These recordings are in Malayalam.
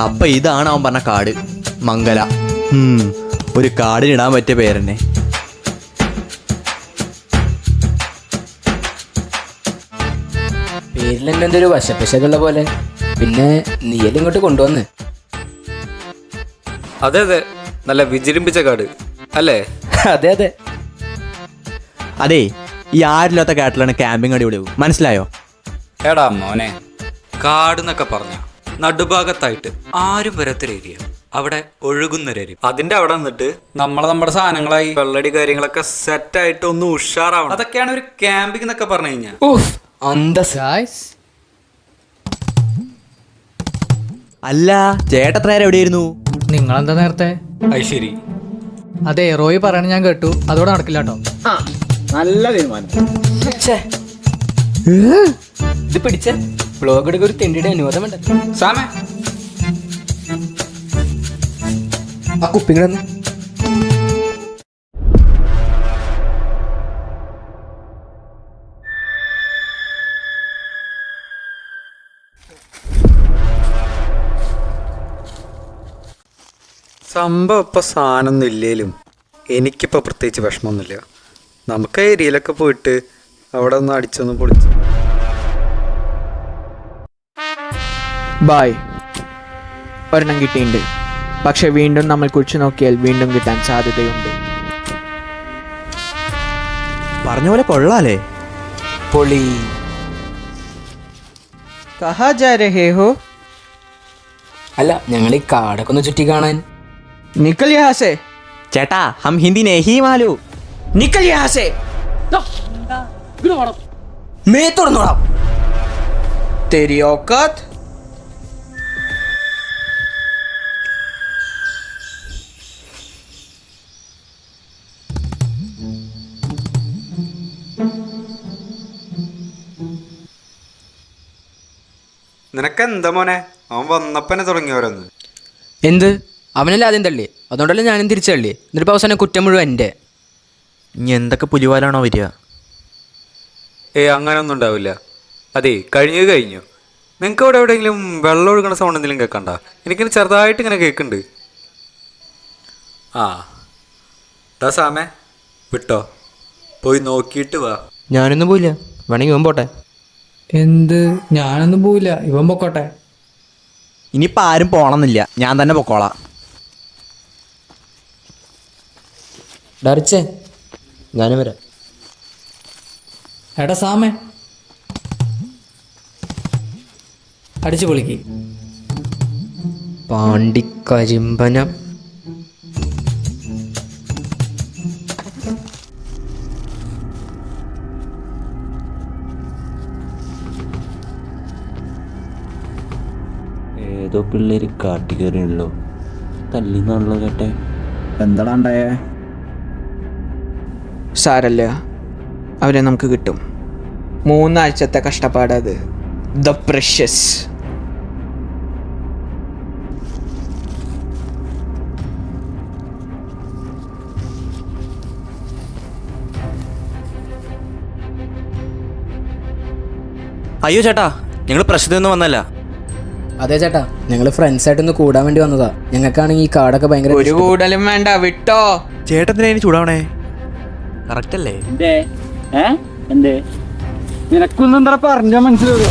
അപ്പൊ ഇതാണ് അവൻ പറഞ്ഞ കാട്, മംഗല. ഒരു കാടിനിടാൻ പറ്റിയ പേരെന്നെ. പേരിൽ തന്നെ എന്തൊരു വശപ്പശകുള്ള പോലെ. പിന്നെ നീയല്ലേ ഇങ്ങോട്ട് കൊണ്ടുവന്ന്? അതെ അതെ, നല്ല വിജൃംഭിച്ച കാട് അല്ലേ? അതെ അതെ. അതെ, ഈ ആരില്ലാത്ത കാട്ടിലാണ് ക്യാമ്പിംഗ് അടിപൊളിയാവും, മനസ്സിലായോ? എടാ മോനെ, കാട് എന്നൊക്കെ പറഞ്ഞ നടുഭാഗത്തായിട്ട് ആരും വരാത്തൊരു ഏരിയ, അവിടെ ഒഴുകുന്നൊരു അതിന്റെ അവിടെ നിന്നിട്ട് നമ്മുടെ സാധനങ്ങളായി വെള്ളടി കാര്യങ്ങളൊക്കെ സെറ്റായിട്ട് ഒന്ന് ഉഷാറാവണം. അതൊക്കെയാണ് ഒരു ക്യാമ്പിംഗ് എന്നൊക്കെ പറഞ്ഞു കഴിഞ്ഞാൽ. അല്ല, ചേട്ടത്ര നേരം എവിടെയായിരുന്നു? നിങ്ങളെന്താ നേരത്തെ? ശരി. അതെ, റോയി പറയണ ഞാൻ കേട്ടു. അതോടെ നടക്കില്ല കേട്ടോ. നല്ല തീരുമാനം. ഇത് പിടിച്ച ബ്ലോഗ് എടുക്ക, ഒരു തെണ്ടിയുടെ അനുവാദം വേണ്ട. സാമേ, ആ കുപ്പിങ്ങളൊന്ന്. സംഭവം ഇപ്പൊ സാധനമൊന്നും ഇല്ലേലും എനിക്കിപ്പോൾ പ്രത്യേകിച്ച് വിഷമമൊന്നുമില്ല. നമുക്ക് ആ ഏരിയയിലൊക്കെ പോയിട്ട് അവിടെ ഒന്ന് അടിച്ചൊന്ന് പൊളിച്ച്. ബായ്. ഒരെണ്ണം കിട്ടിയിട്ടുണ്ട്, പക്ഷെ വീണ്ടും നമ്മൾ കുറിച്ച് നോക്കിയാൽ വീണ്ടും കിട്ടാൻ സാധ്യതയുണ്ട്. പറഞ്ഞ പോലെ കൊള്ളാലേ. പൊളി. കഹാ ജാ രഹേ ഹോ? അല്ല, ഞങ്ങൾ ഈ കാടൊക്കെ ഒന്ന് ചുറ്റി കാണാൻ. നിക്കൽ യഹാ സേ. ചേട്ടാ, ഹം ഹിന്ദി നെഹി മാലൂ. നിക്കൽ യഹാ സേ. മേ തുറന്നോടാം. तेरी औकात. നിനക്കെന്താ മോനെ, അവൻ വന്നപ്പനെ തുടങ്ങിയവരൊന്ന്. എന്ത്? അവനല്ലേ ആദ്യം തള്ളി, അതുകൊണ്ടല്ലേ ഞാനും തിരിച്ചു തള്ളി. എന്നിട്ട് അവസാനം കുറ്റം മുഴുവൻ എൻ്റെ. ഇനി എന്തൊക്കെ പുലിവാലാണോ വരിക? അങ്ങനെ ഒന്നും ഉണ്ടാവില്ല. അതെ, കഴിഞ്ഞത് കഴിഞ്ഞു. നിങ്ങൾക്ക് അവിടെ എവിടെയെങ്കിലും വെള്ളം ഒഴുകണ സൗണ്ട് എന്തെങ്കിലും കേൾക്കണ്ട? എനിക്കിന് ചെറുതായിട്ട് ഇങ്ങനെ കേൾക്കുന്നുണ്ട്. ദാ സാമേ, വിട്ടോ, പോയി നോക്കിയിട്ട് വാ. ഞാനൊന്നും പോയില്ല, വേണമെങ്കിൽ ഇവൻ പോട്ടെ. എന്ത്? ഞാനൊന്നും പോവില്ല, ഇവൻ പൊക്കോട്ടെ. ഇനിയിപ്പോൾ ആരും പോണമെന്നില്ല, ഞാൻ തന്നെ പൊക്കോളാം. ഡറിച്ചേ, ഞാനും വരാം. എടാ സാമേ, അടിച്ചു പൊളിക്ക്. പാണ്ടിക്കരിമ്പനം. ഏതോ പിള്ളേര് കാട്ടിക്കയറിയല്ലോ, തല്ലിന്നാണല്ലോ കേട്ടെ. എന്താടാ ഉണ്ടായേ? സാരല്ല, അവരെ നമുക്ക് കിട്ടും. 3 ആഴ്ചത്തെ കഷ്ടപ്പാടത്. The precious. അയ്യോ ചേട്ടാ, ഞങ്ങൾ പ്രശ്നമൊന്നും വന്നല്ല. അതെ ചേട്ടാ, ഞങ്ങൾ ഫ്രണ്ട്സായിട്ടൊന്ന് കൂടാൻ വേണ്ടി വന്നതാ. ഞങ്ങൾക്കാണെങ്കിൽ ഈ കാടൊക്കെ ഭയങ്കര ഒരു കൂടലും വേണ്ട, വിട്ടോ. ചേട്ടത്തിനെ ഇനി ചൂടാവണേ, കറക്റ്റ് അല്ലേ? എന്തേ നിനക്കൊന്നും എന്താ പറഞ്ഞാ മനസ്സിലാവോ?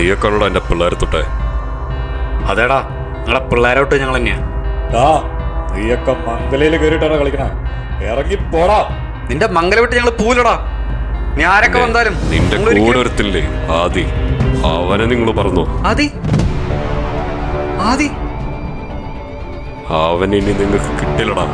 നീയൊക്കെയാണല്ലോ എൻ്റെ പിള്ളേരെ തൊട്ടേ. അതേടാ, നിങ്ങളെ പിള്ളേരോട്ട് ഞങ്ങൾ തന്നെയാ. നീയൊക്കെ മംഗലയിൽ കയറിയിട്ടാണ് കളിക്കണ. ഇറങ്ങി പോടാ. നിന്റെ മംഗലം വിട്ട് ഞങ്ങൾ പൂലടാ. നീ ആരൊക്കെ വന്നാലും നിന്റെ കൂടെ ഒരുത്തില്ലേ ആദി, അവനെ നിങ്ങൾ പറഞ്ഞു. ആദി ആദി അവൻ ഇനി നിങ്ങൾക്ക് കിട്ടില്ലടാ.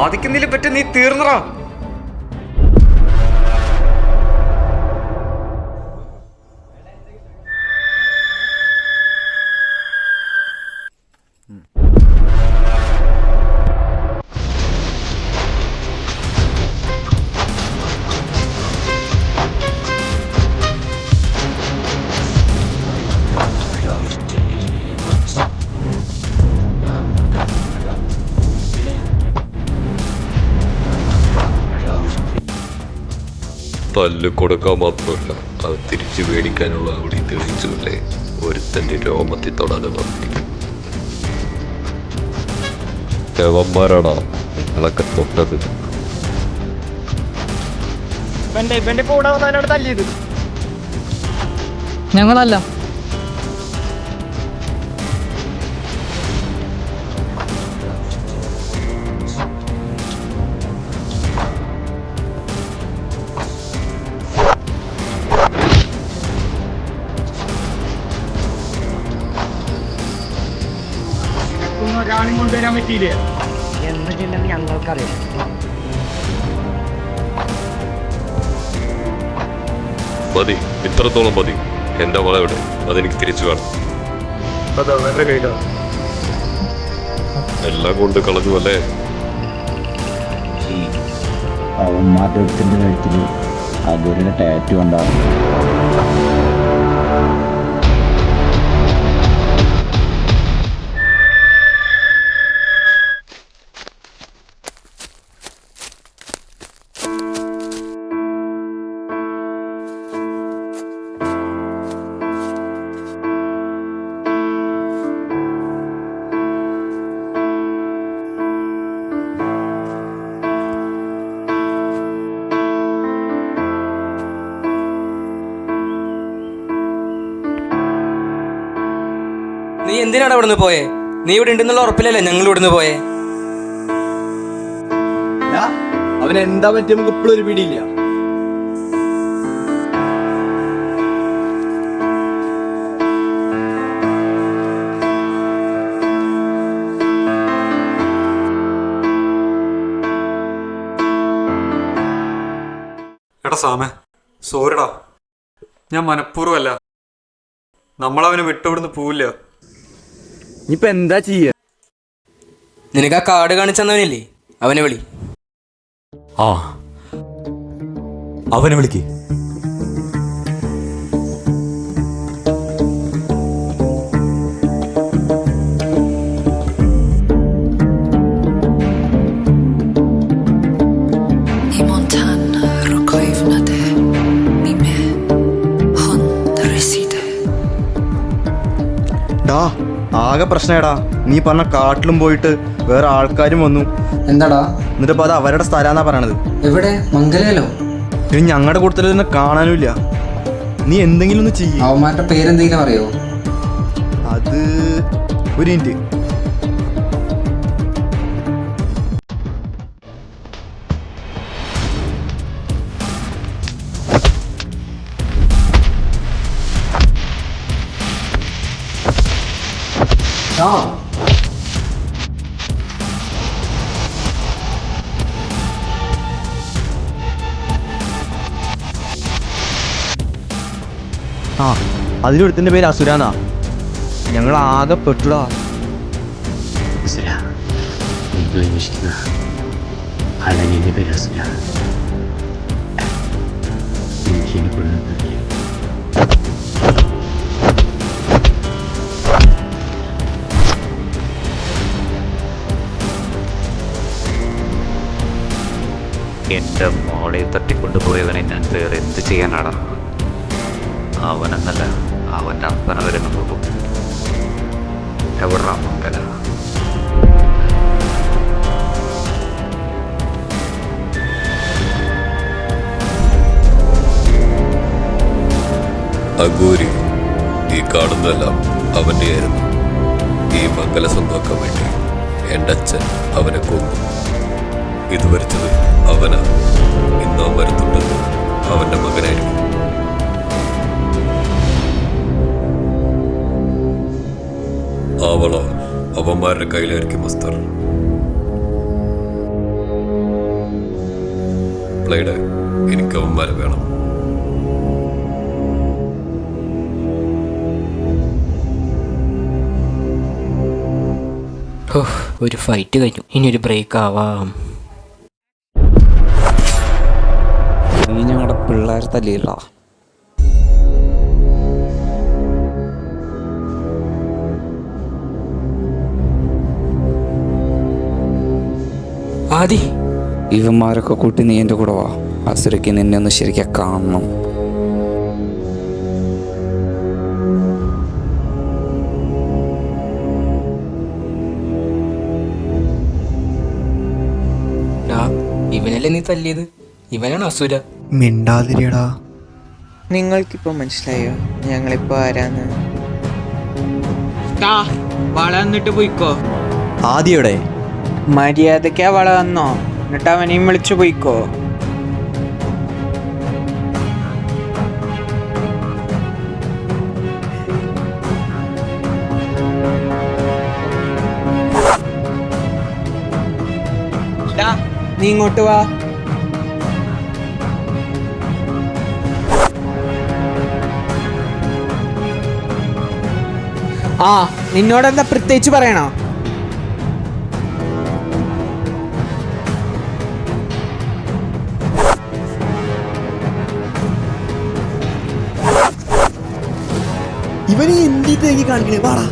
ആദിക്കെന്തെങ്കിലും പറ്റി നീ തീർന്നടാ. തല്ല് കൊടുക്കാൻ മാത്രമല്ല, അത് തിരിച്ചു മേടിക്കാനുള്ള അവിടെ തെളിയിച്ചുല്ലേ ഒരുത്തൻ്റെ രോമത്തിൽ തൊടാതെ വന്നി. ദേവന്മാരാടാ നിങ്ങളൊക്കെ തൊട്ടത്. ഇവന്റെ കൂടെ വന്നവനോട് തല്ലിയത് ഞങ്ങളല്ല. ഒരാളും കൊണ്ടുവരാൻ പറ്റിയില്ലേ? എന്നിട്ടുണ്ടെന്ന് ഞങ്ങൾക്കറിയാം. മതി, ഇത്രത്തോളം മതി. എൻ്റെ വള എവിടെ? അതെനിക്ക് തിരിച്ചു വേണം. എല്ലാം കൊണ്ട് കളഞ്ഞു അല്ലേ? അവന്മാരുടെ അടുത്തിന്റെ കഴുത്തില് അതൊരു ടാറ്റു ഉണ്ടാവും. നീ എന്തിനാണ് അവിടെ നിന്ന് പോയേ? നീ ഇവിടെ ഉണ്ടെന്നുള്ള ഉറപ്പില്ലല്ലേ ഞങ്ങൾ ഇവിടുന്ന് പോയേ? അവൻ എന്താ പറ്റിയ നമുക്ക് ഇപ്പോഴും ഒരു പിടിയില്ല. എടാ സാമേ, സോറിടാ. ഞാൻ മനഃപൂർവ്വമല്ല. നമ്മളവനെ വിട്ടുവിടുന്ന് പോവില്ല. ഇനിയിപ്പോ എന്താ ചെയ്യ? നിനക്ക് ആ കാർഡ് കാണിച്ചെന്നവനില്ലേ, അവനെ വിളി. ആ, അവനെ വിളിക്ക്. ആകെ പ്രശ്നേടാ. നീ പറഞ്ഞ കാട്ടിലും പോയിട്ട് വേറെ ആൾക്കാരും വന്നു. എന്താടാ? എന്നിട്ടിപ്പോ അത് അവരുടെ സ്ഥലാന്നാ പറയണത്. എവിടെ? മംഗലയിലോ? ഇനി ഞങ്ങളുടെ കൂട്ടത്തിൽ തന്നെ കാണാനുമില്ല. നീ എന്തെങ്കിലും ഒന്ന് ചെയ്യ. അവന്മാരുടെ പേരെന്തെങ്കിലും അറിയോ? അത് ഒരു മിനിറ്റ്. ആ, അതിലൊരുത്തിന്റെ പേര് അസുരാന്നാ. ഞങ്ങൾ ആകെ പെട്ടുടാ. എൻ്റെ മോളെ തട്ടിക്കൊണ്ടുപോയവനെ ഞാൻ വേറെ എന്ത് ചെയ്യാനാടാ? അവനെന്നല്ല, അവൻ്റെ അപ്പന വരെ നോക്കും. എവിടാ മംഗല? അഗോരി, ഈ കാണുന്നതെല്ലാം അവൻ്റെ ആയിരുന്നു. ഈ മംഗല സ്വന്തമാക്കാൻ വേണ്ടി എൻ്റെ അച്ഛൻ അവനെ കൊന്നു. ഇത് വരച്ചത് അവനാ. ഇന്ന് അവൻ വരുത്തുന്നത് അവൻ്റെ മകനായിരിക്കും. അവളോ അവന്മാരുടെ കയ്യിലായിരിക്കും മസ്തർ. പ്ലേഡ്, എനിക്ക് അവന്മാരെ വേണം. ഒരു ഫൈറ്റ് കഴിഞ്ഞു, ഇനി ഒരു ബ്രേക്ക് ആവാം. നീ ഞങ്ങളുടെ പിള്ളേർ തല്ലിയില്ല. ആദി, ഇവന്മാരൊക്കെ കൂട്ടി നീ എൻ്റെ കൂടെ വാ. അസുരയ്ക്ക് നിന്നെ ഒന്ന് ശരിക്കും കാണണം. ഇവനല്ലേ നീ തല്ലിയത്? ഇവനാണ് അസുര. മിണ്ടാതിരിയടാ. നിങ്ങൾക്കിപ്പോൾ മനസ്സിലായോ ഞങ്ങളിപ്പോൾ ആരാന്ന്? വള എന്നിട്ട് പോയിക്കോ. ആദ്യയുടെ മര്യാദക്കാ വള വന്നോ, എന്നിട്ട് അവനെയും വിളിച്ചു പോയിക്കോ. നീ ഇങ്ങോട്ട് വാ. നിന്നോടെന്താ പ്രത്യേകിച്ച് പറയണോ? ഇവന് എന്തി തേങ്ങി കാണിക്കണേ? വാടാ.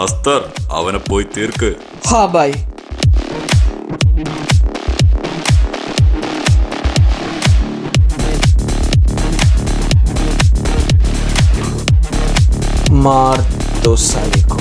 അസ്തർ, അവനെ പോയി തീർക്ക്. ഹാ ബൈ. मार दो साले को.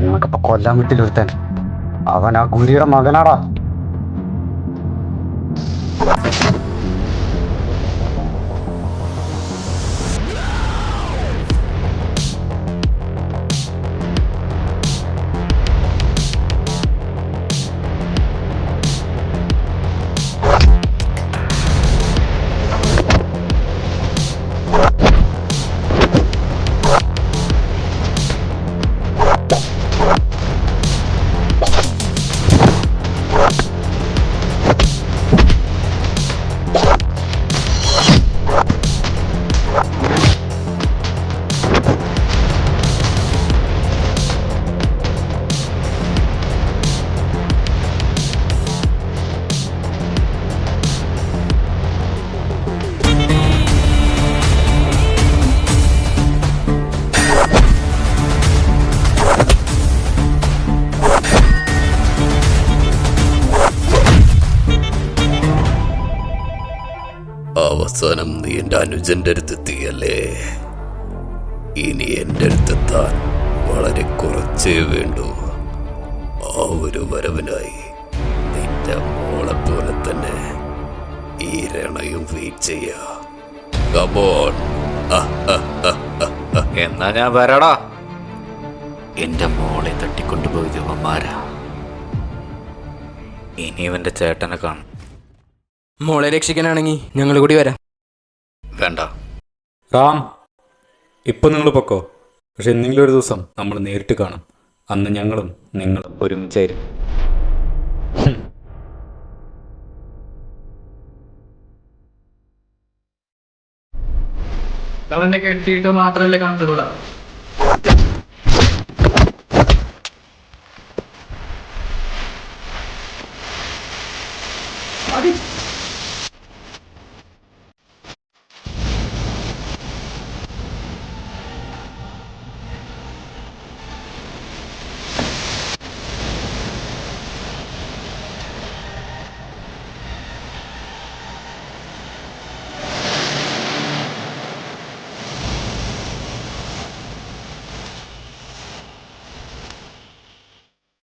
നിങ്ങൾക്കിപ്പോ കൊല്ലാൻ വീട്ടിലൊരുത്തൻ, അവൻ ആ ഗുളിയുടെ മകനാടാ. അവസാനം നീ എന്റെ അനുജന്റെ അടുത്തെത്തിയല്ലേ? ഇനി എന്റെ അടുത്തെത്താൻ വളരെ കുറച്ചേ വേണ്ടൂ. ആ ഒരു വരവിനായി നിന്റെ മോളെ പോലെ തന്നെ ഈ രണയും വെയിറ്റ് ചെയ്യാ. Come on. എന്നാ ഞാൻ വരടാ. എന്റെ മോളെ തട്ടിക്കൊണ്ടുപോയത് ഇവന്മാരാ. ഇനി ഇവന്റെ ചേട്ടനെ കാണും. മോളെ രക്ഷിക്കാനാണെങ്കിൽ ഞങ്ങൾ കൂടി വരാം. വേണ്ട. റാം, ഇപ്പൊ നിങ്ങൾ പൊക്കോ. പക്ഷെ എന്തെങ്കിലും ഒരു ദിവസം നമ്മൾ നേരിട്ട് കാണും. അന്ന് ഞങ്ങളും നിങ്ങളും ഒരുമിച്ചായിരുന്നു. അവനെ കെട്ടിയിട്ട് മാത്രമല്ലേ കണ്ടുകൂടാ.